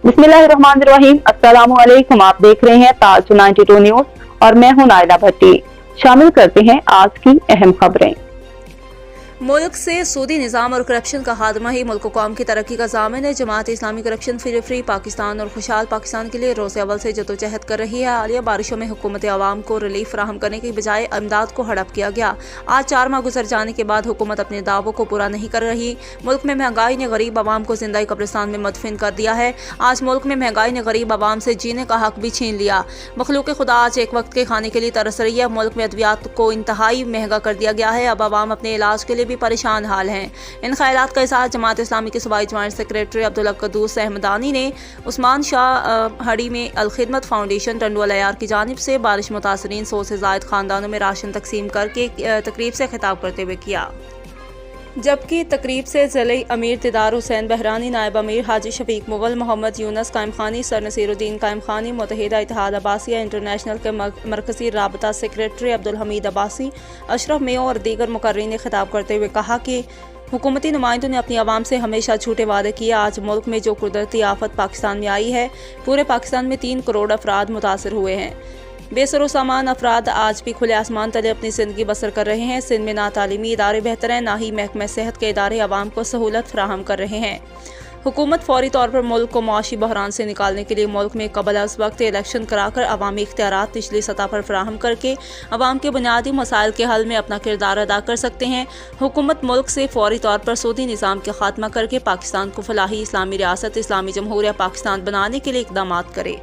बिस्मिल्लाहिर्रहमानिर्रहीम। अस्सलामु अलैकुम। आप देख रहे हैं ताज 92 न्यूज और मैं हूं नायला भट्टी। शामिल करते हैं आज की अहम खबरें। मुल्क से सूदी निज़ाम और करप्शन का खात्मा ही मुल्क कौम की तरक्की का ज़ामिन है। जमात इस्लामी करप्शन फ्री पाकिस्तान और खुशहाल पाकिस्तान के लिए रोज़ अव्वल से जदोजहद कर रही है। हालिया बारिशों में हुकूमत अवाम को रिलीफ फराहम करने की बजाय इमदाद को हड़प किया गया। आज 4 माह गुजर जाने के बाद हुकूमत अपने दावों को पूरा नहीं कर रही। मुल्क में महंगाई ने गरीब आवाम को जिंदा कब्रिस्तान में मदफिन कर दिया है। आज मुल्क में महंगाई ने गरीब आवाम से जीने का हक भी छीन लिया। मखलूक खुदा आज एक वक्त के खाने के लिए तरस रही है। मुल्क में अद्वियात को इंतहाई महंगा कर दिया गया है। अब आवाम अपने इलाज के लिए भी परेशान हाल हैं। इन ख्यालात का इज़हार जमात इस्लामी के सूबाई ज्वाइंट सेक्रेटरी अब्दुल कद्दूस अहमदानी ने उस्मान शाह हड़ी में अल खिदमत फाउंडेशन टंडुअल अयार की जानिब से बारिश मुतासरीन 100 से ज़ायद खानदानों में राशन तकसीम करके तकरीब से खिताब करते हुए किया। जबकि तकरीब से ज़िले अमीर तिदार हुसैन बहरानी, नायब अमीर हाजी शफीक मुगल, मोहम्मद यूनस कायम खानी, सर नसीरुद्दीन कायम खानी, मुत्तहिदा इत्तेहाद अब्बासिया इंटरनेशनल के मरकज़ी राबता सेक्रेटरी अब्दुल हमीद अब्बासी, अशरफ मेयो और दीगर मुकर्रीन ने खिताब करते हुए कहा कि हुकूमती नुमाइंदों ने अपनी आवाम से हमेशा झूठे वादे किए। आज मुल्क में जो कुदरती आफत पाकिस्तान में आई है, पूरे पाकिस्तान में 3 करोड़ अफराद मुतासर हुए हैं। बेसरो सामान अफराद आज भी खुले आसमान तले अपनी ज़िंदगी बसर कर रहे हैं। सिंध में ना तालीमी इदारे बेहतर हैं, ना ही महकमा सेहत के इदारे आवाम को सहूलत फराहम कर रहे हैं। हुकूमत फौरी तौर पर मुल्क को मुआशी बहरान से निकालने के लिए मुल्क में कबल अज़ वक्त इलेक्शन कराकर अवामी इख्तियारात निचली सतह पर फराहम करके अवाम के बुनियादी मसाइल के हल में अपना किरदार अदा कर सकते हैं। हुकूमत मुल्क से फौरी तौर पर सूदी निज़ाम के खात्मा करके पाकिस्तान को फलाही इस्लामी रियासत इस्लामी जमहूरिया पाकिस्तान बनाने के लिए इक़दामात करे।